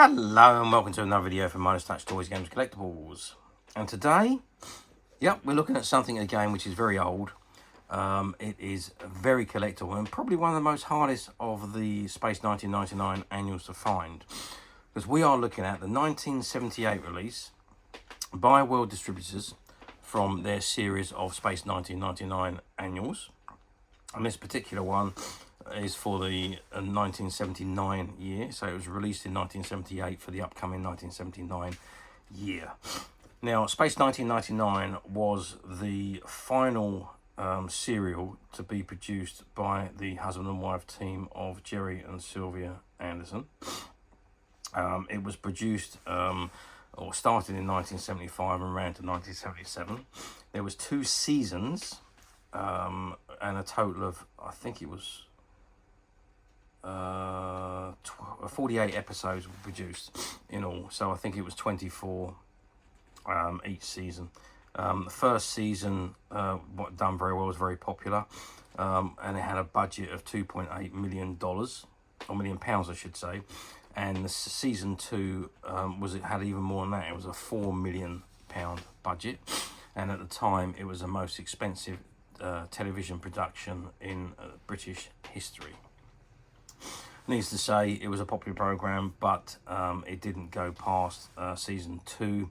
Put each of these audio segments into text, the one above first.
Hello and welcome to another video from Minus Touch Toys, Games, Collectibles. And today, we're looking at something again which is very old. It is very collectible and probably one of the most hardest of the Space 1999 annuals to find. Because we are looking at the 1978 release by World Distributors from their series of Space 1999 annuals. And this particular one is for the 1979 year, so it was released in 1978 for the upcoming 1979 year. Now, Space 1999 was the final serial to be produced by the husband and wife team of Gerry and Sylvia Anderson. It was produced or started in 1975 and ran to 1977. There was 2 seasons and a total of, I think it was 48 episodes were produced in all, so I think it was 24 each season. The first season what done very well, was very popular, and it had a budget of $2.8 million, or £1 million I should say, and the season 2 had even more than that. It was a £4 million budget, and at the time it was the most expensive television production in British history. Needs to say, it was a popular program, but it didn't go past season 2.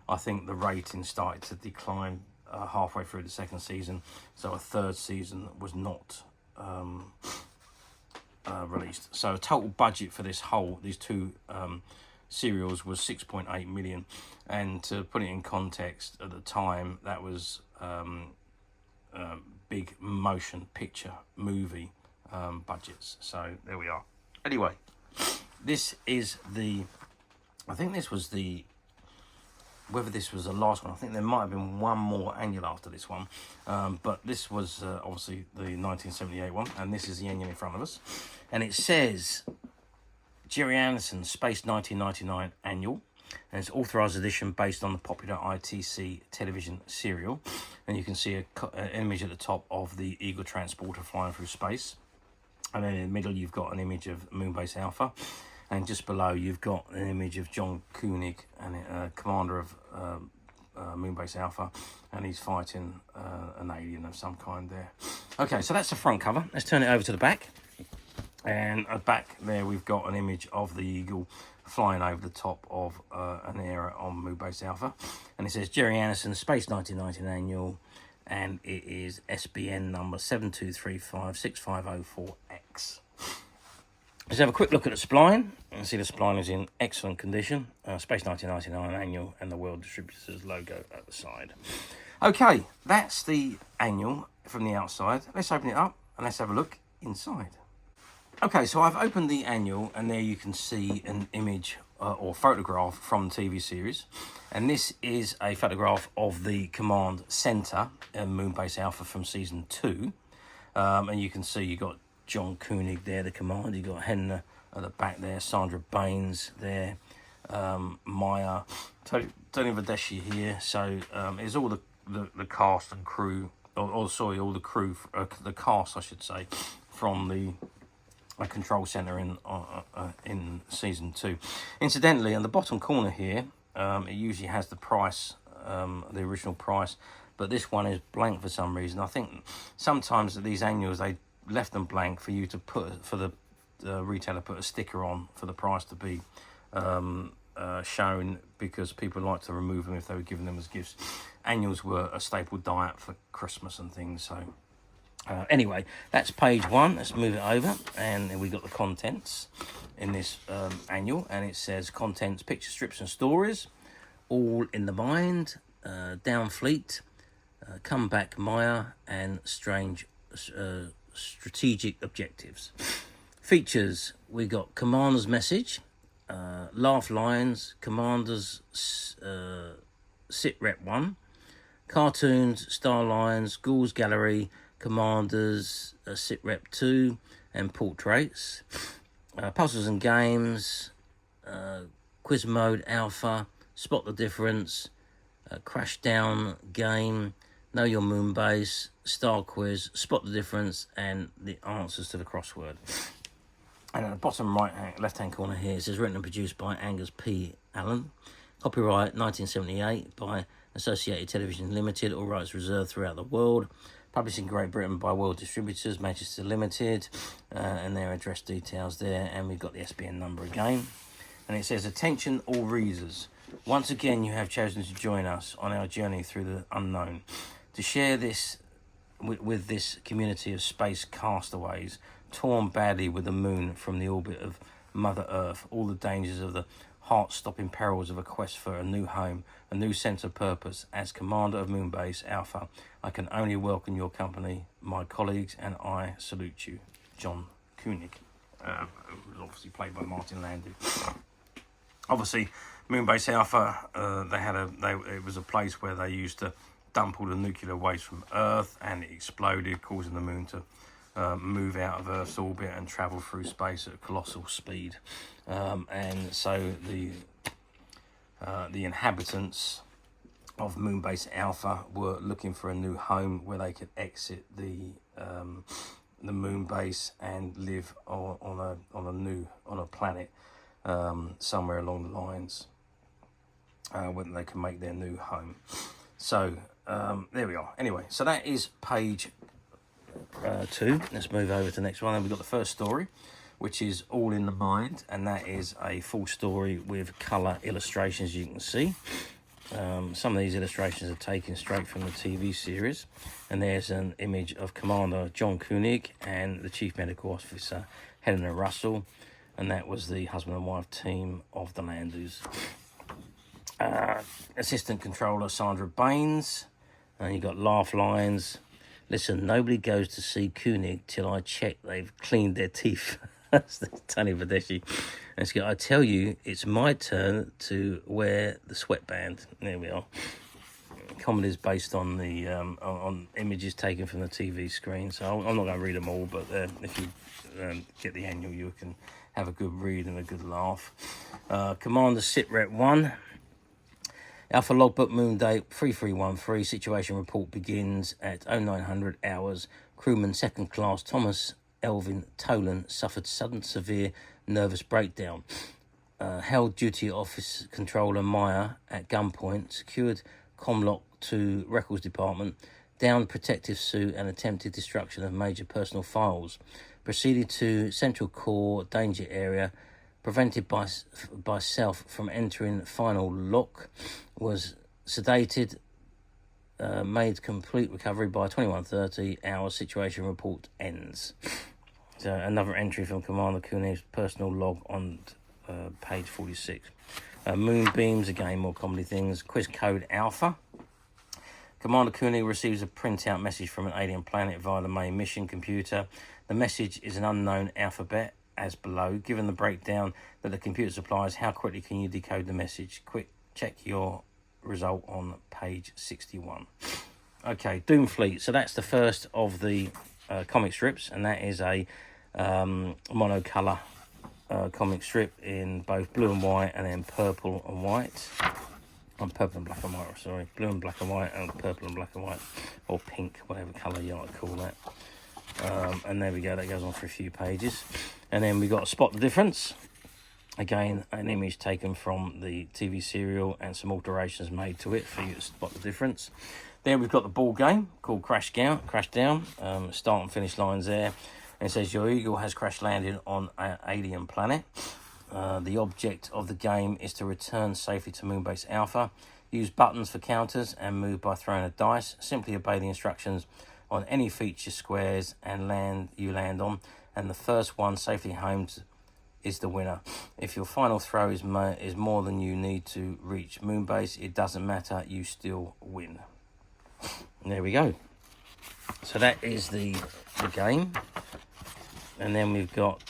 I think the rating started to decline halfway through the second season, so a third season was not released. So total budget for these 2 serials was 6.8 million, and to put it in context, at the time that was big motion picture movie budgets. So there we are. Anyway, this is the, I think this was the, whether this was the last one, I think there might have been one more annual after this one, but this was obviously the 1978 one, and this is the annual in front of us, and it says Gerry Andersons Space 1999 annual, and it's authorised edition based on the popular ITC television serial, and you can see an image at the top of the Eagle transporter flying through space. And then in the middle, you've got an image of Moonbase Alpha. And just below, you've got an image of John Koenig, and commander of Moonbase Alpha. And he's fighting an alien of some kind there. Okay, so that's the front cover. Let's turn it over to the back. And at the back there, we've got an image of the Eagle flying over the top of an area on Moonbase Alpha. And it says Gerry Andersons Space 1999 annual. And it is SBN number 72356504X. Let's have a quick look at the spline. You can see the spline is in excellent condition. Space 1999 annual and the World Distributors logo at the side. Okay, that's the annual from the outside. Let's open it up and let's have a look inside. Okay, so I've opened the annual, and there you can see an image or photograph from the TV series, and this is a photograph of the command center in Moonbase Alpha from season 2, and you can see you got John Koenig there, the commander. You got Henna at the back there, Sandra Baines there, Maya, Tony Vadeshi here. So it's all the cast and crew, all the crew, the cast I should say, from the control center in season 2. Incidentally, on the bottom corner here, it usually has the price, the original price, but this one is blank for some reason. I think sometimes at these annuals they left them blank for you to put, for the retailer put a sticker on for the price to be shown, because people like to remove them if they were giving them as gifts. Annuals were a staple diet for Christmas and things, so anyway, that's page 1. Let's move it over, and then we got the contents in this annual, and it says contents: picture strips and stories, all in the mind, down fleet, come back Maya, and strange strategic objectives. Features: we got commander's message, laugh lines, commander's sit rep 1, cartoons, star lines, ghouls gallery, commanders, sit rep 2, and portraits, puzzles and games, quiz mode alpha, spot the difference, crash down game, know your moon base, star quiz, spot the difference, and the answers to the crossword. And at the bottom left-hand corner here, it says written and produced by Angus P. Allen. Copyright 1978 by Associated Television Limited, all rights reserved throughout the world. Published in Great Britain by World Distributors, Manchester Limited, and their address details there. And we've got the SBN number again. And it says, attention all readers. Once again, you have chosen to join us on our journey through the unknown. To share this with this community of space castaways, torn badly with the moon from the orbit of Mother Earth, all the dangers of the heart-stopping perils of a quest for a new home, a new sense of purpose. As Commander of Moonbase Alpha, I can only welcome your company, my colleagues, and I salute you. John Koenig. Who was obviously played by Martin Landau. Obviously, Moonbase Alpha, it was a place where they used to dump all the nuclear waste from Earth, and it exploded, causing the moon to move out of Earth's orbit and travel through space at a colossal speed. And so the inhabitants of Moonbase Alpha were looking for a new home where they could exit the moon base and live on a planet somewhere along the lines where they can make their new home. So there we are. Anyway, so that is page 2. Let's move over to the next one. And we've got the first story, which is All in the Mind, and that is a full story with colour illustrations, you can see. Some of these illustrations are taken straight from the TV series, and there's an image of Commander John Koenig and the Chief Medical Officer Helena Russell, and that was the husband and wife team of the Landus. Assistant Controller Sandra Baines, and you've got laugh lines. Listen, nobody goes to see Koenig till I check they've cleaned their teeth. That's Tony Badeschi. And it's got, I tell you, it's my turn to wear the sweatband. There we are. Comedy is based on the on images taken from the TV screen. So I'm not going to read them all, but if you get the annual, you can have a good read and a good laugh. Commander Sitrep 1. Alpha Logbook Moon Date 3313. Situation report begins at 0900 hours. Crewman Second Class Thomas Elvin Tolan suffered sudden severe nervous breakdown. Held duty office controller Meyer at gunpoint. Secured comlock to records department. Downed protective suit and attempted destruction of major personal files. Proceeded to Central Core danger area. Prevented by self from entering final lock, was sedated, made complete recovery by 21:30 hours. Situation report ends. So another entry from Commander Koenig's personal log on page 46. Moonbeams, again more comedy things. Quiz code Alpha. Commander Koenig receives a printout message from an alien planet via the main mission computer. The message is an unknown alphabet, as below. Given the breakdown that the computer supplies, how quickly can you decode the message? Quick, check your result on page 61. Okay, Doomfleet. So that's the first of the comic strips, and that is a monocolour comic strip in both blue and white, and then purple and white. Purple and black and white, sorry. Blue and black and white, and purple and black and white, or pink, whatever colour you like to call that. And there we go, that goes on for a few pages. And then we got Spot the Difference. Again, an image taken from the TV serial and some alterations made to it for you to spot the difference. Then we've got the ball game called Crash Down. Start and finish lines there. And it says your eagle has crash landed on an alien planet. The object of the game is to return safely to Moonbase Alpha. Use buttons for counters and move by throwing a dice. Simply obey the instructions on any feature squares and land on, and the first one safely home is the winner. If your final throw is more than you need to reach Moonbase, it doesn't matter, you still win. And there we go. So that is the game. And then we've got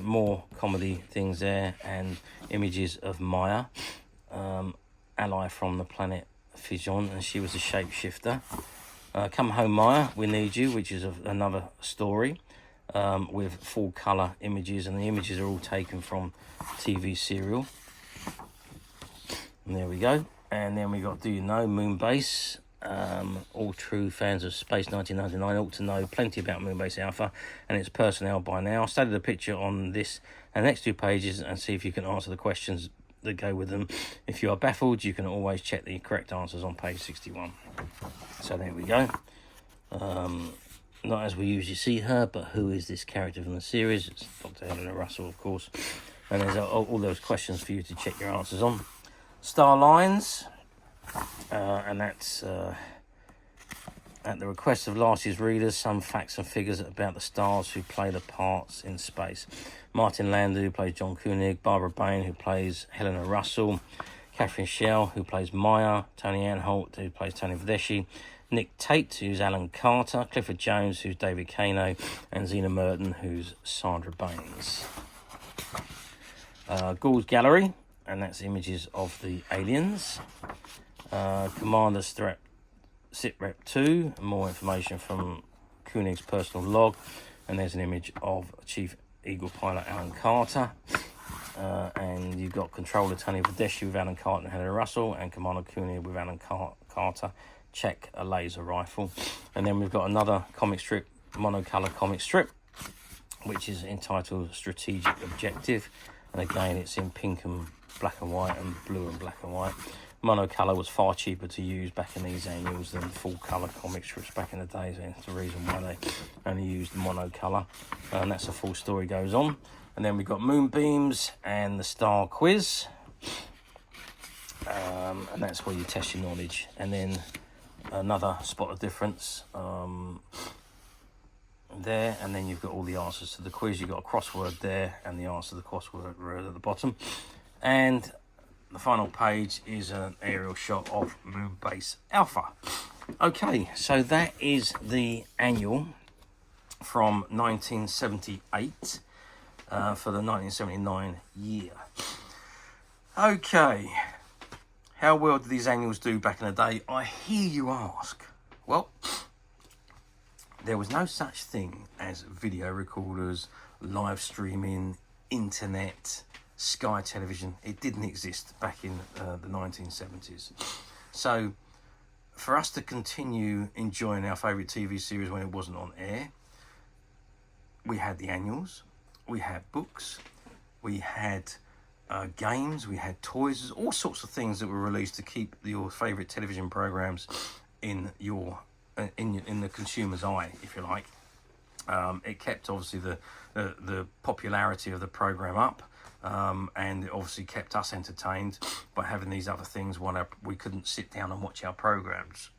more comedy things there and images of Maya, ally from the planet Fijon, and she was a shapeshifter. Come Home Maya, We Need You, which is another story with full colour images, and the images are all taken from TV serial. And there we go. And then we got Do You Know, Moonbase, All true fans of Space 1999 ought to know plenty about Moonbase Alpha and its personnel by now. Study the picture on this and the next 2 pages and see if you can answer the questions that go with them. If you are baffled, you can always check the correct answers on page 61. So there we go. Not as we usually see her, but who is this character from the series? It's Dr. Helena Russell, of course. And there's all those questions for you to check your answers on. Star Lines, and that's at the request of last year's readers, some facts and figures about the stars who play the parts in space. Martin Landau, who plays John Koenig, Barbara Bain, who plays Helena Russell, Catherine Schell, who plays Maya, Tony Anholt, who plays Tony Vedeschi, Nick Tate, who's Alan Carter, Clifford Jones, who's David Kano, and Zena Merton, who's Sandra Baines. Gould's Gallery, and that's images of the aliens. Commander's Threat Sitrep 2, more information from Koenig's personal log, and there's an image of Chief Eagle pilot Alan Carter. And you've got Controller Tony Vedeschi with Alan Carter and Helena Russell, and Commander Koenig with Alan Carter. Check a laser rifle. And then we've got another comic strip, monocolour comic strip, which is entitled Strategic Objective. And again, it's in pink and black and white and blue and black and white. Monocolour was far cheaper to use back in these annuals than full colour comic strips back in the days. So that's the reason why they only used monocolour. And that's a full story goes on. And then we've got Moonbeams and the Star Quiz. And that's where you test your knowledge. And then another spot of difference there. And then you've got all the answers to the quiz. You've got a crossword there and the answer to the crossword at the bottom. And the final page is an aerial shot of Moonbase Alpha. Okay, so that is the annual from 1978 for the 1979 year. Okay, how well did these annuals do back in the day? I hear you ask. Well, there was no such thing as video recorders, live streaming, internet, Sky Television. It didn't exist back in the 1970s. So for us to continue enjoying our favourite TV series when it wasn't on air, we had the annuals, we had books, we had games, we had toys, all sorts of things that were released to keep your favourite television programmes in the consumer's eye, if you like. It kept obviously the popularity of the programme up. And it obviously kept us entertained by having these other things while we couldn't sit down and watch our programs.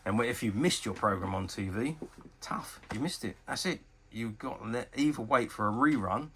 And if you missed your program on TV, tough, you missed it. That's it. You've got to either wait for a rerun,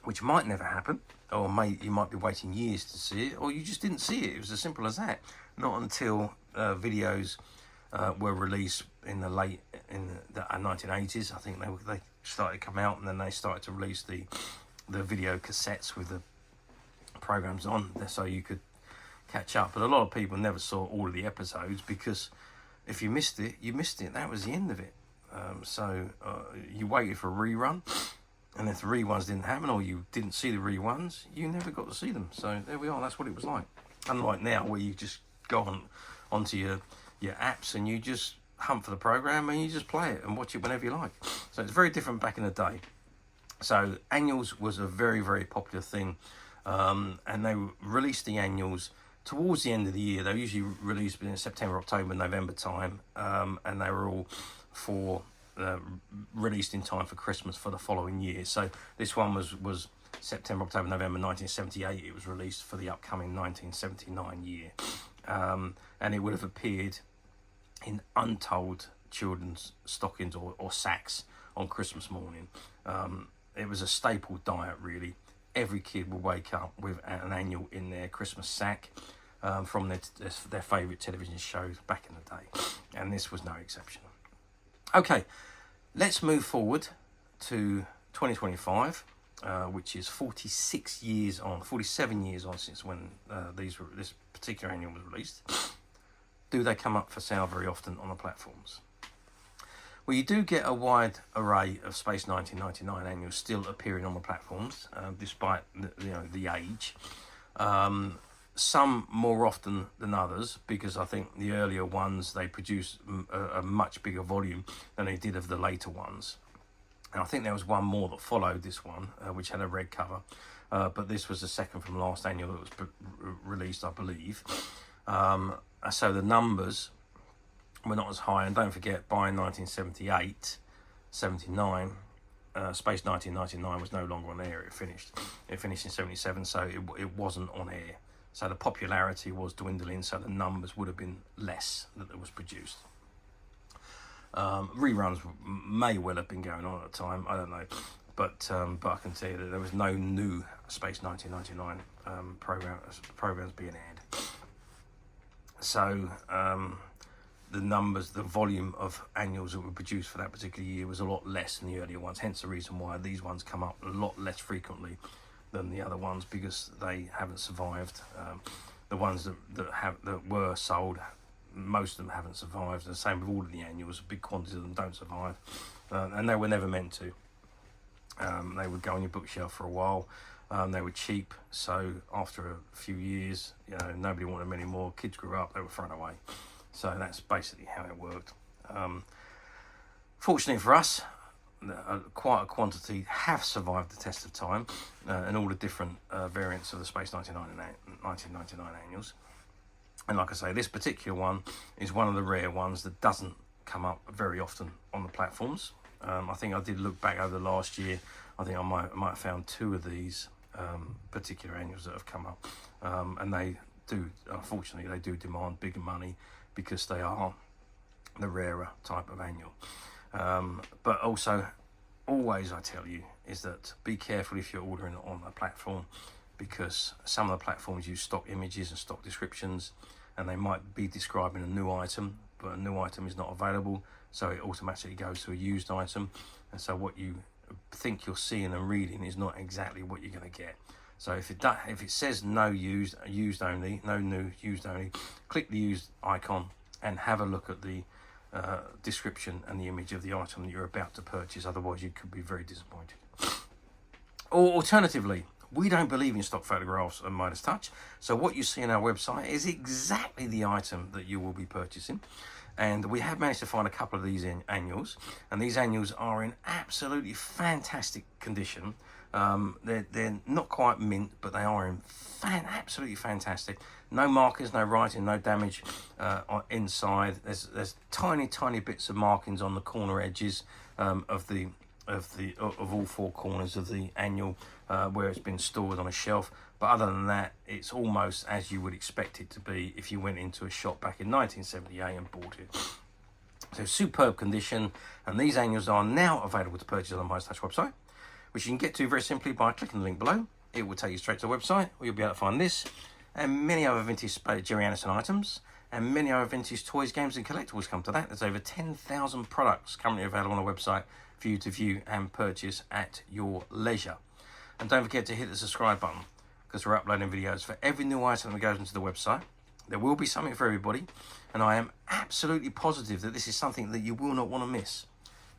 which might never happen, or you might be waiting years to see it, or you just didn't see it. It was as simple as that. Not until videos were released in the 1980s. I think they started to come out, and then they started to release the video cassettes with the programs on, so you could catch up. But a lot of people never saw all of the episodes, because if you missed it, you missed it. That was the end of it. So you waited for a rerun, and if the reruns didn't happen, or you didn't see the reruns, you never got to see them. So there we are. That's what it was like. Unlike now, where you just go onto your apps and you just hunt for the program and you just play it and watch it whenever you like. So it's very different back in the day. So annuals was a very, very popular thing, and they released the annuals towards the end of the year. They were usually released in September, October, November time, and they were all released in time for Christmas for the following year. So this one was September, October, November 1978. It was released for the upcoming 1979 year, and it would have appeared in untold children's stockings or sacks on Christmas morning. It was a staple diet, really. Every kid would wake up with an annual in their Christmas sack from their favourite television shows back in the day, and this was no exception. Okay, let's move forward to 2025, which is 47 years on since when this particular annual was released. Do they come up for sale very often on the platforms? Well, you do get a wide array of Space 1999 annuals still appearing on the platforms, despite the age. some more often than others, because I think the earlier ones, they produced a much bigger volume than they did of the later ones. And I think there was one more that followed this one, which had a red cover. But this was the second from last annual that was released, I believe. So the numbers were not as high. And don't forget, by 1978, 79, Space 1999 was no longer on air. It finished in 77, so it wasn't on air. So the popularity was dwindling, so the numbers would have been less that was produced. Reruns may well have been going on at the time, I don't know. But I can tell you that there was no new Space 1999 programs being aired. So the numbers, the volume of annuals that were produced for that particular year was a lot less than the earlier ones. Hence the reason why these ones come up a lot less frequently than the other ones, because they haven't survived. The ones that were sold, most of them haven't survived. The same with all of the annuals. Big quantities of them don't survive, and they were never meant to. They would go on your bookshelf for a while. They were cheap, so after a few years, nobody wanted them anymore. Kids grew up, they were thrown away. So that's basically how it worked. Fortunately for us, quite a quantity have survived the test of time, and all the different variants of the Space 1999 annuals. And like I say, this particular one is one of the rare ones that doesn't come up very often on the platforms. I think I did look back over the last year. I think I might have found 2 of these particular annuals that have come up, and they do, unfortunately, they do demand bigger money because they are the rarer type of annual. But also, always I tell you, is that be careful if you're ordering on a platform, because some of the platforms use stock images and stock descriptions, and they might be describing a new item, but a new item is not available, so it automatically goes to a used item, and so what you think you're seeing and reading is not exactly what you're going to get. So if it says no used only, no new, used only, click the used icon and have a look at the description and the image of the item that you're about to purchase. Otherwise you could be very disappointed. Or alternatively, we don't believe in stock photographs and Midas Touch, so what you see on our website is exactly the item that you will be purchasing. And we have managed to find a couple of these annuals, and these annuals are in absolutely fantastic condition. They're not quite mint, but they are in absolutely fantastic. No markings, no writing, no damage inside. There's tiny bits of markings on the corner edges of all 4 corners of the annual where it's been stored on a shelf. But other than that, it's almost as you would expect it to be if you went into a shop back in 1978 and bought it. So superb condition, and these annuals are now available to purchase on the Midas Touch website, which you can get to very simply by clicking the link below. It will take you straight to the website, where you'll be able to find this and many other vintage Gerry Anderson items, and many other vintage toys, games and collectibles come to that. There's over 10,000 products currently available on the website for you to view and purchase at your leisure. And don't forget to hit the subscribe button, because we're uploading videos for every new item that goes into the website. There will be something for everybody, and I am absolutely positive that this is something that you will not want to miss,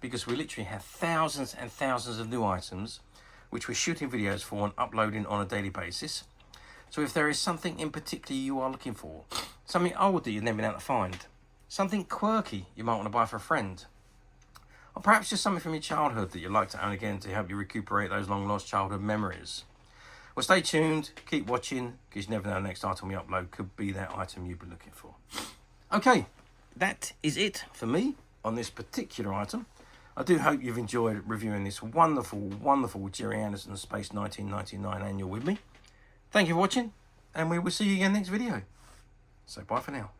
because we literally have thousands and thousands of new items which we're shooting videos for and uploading on a daily basis. So if there is something in particular you are looking for, something old that you've never been able to find, something quirky you might want to buy for a friend, or perhaps just something from your childhood that you'd like to own again to help you recuperate those long lost childhood memories, well, stay tuned, keep watching, because you never know, the next item we upload could be that item you've been looking for. Okay, that is it for me on this particular item. I do hope you've enjoyed reviewing this wonderful Gerry Andersons Space 1999 annual with me. Thank you for watching, and we will see you again next video. So bye for now.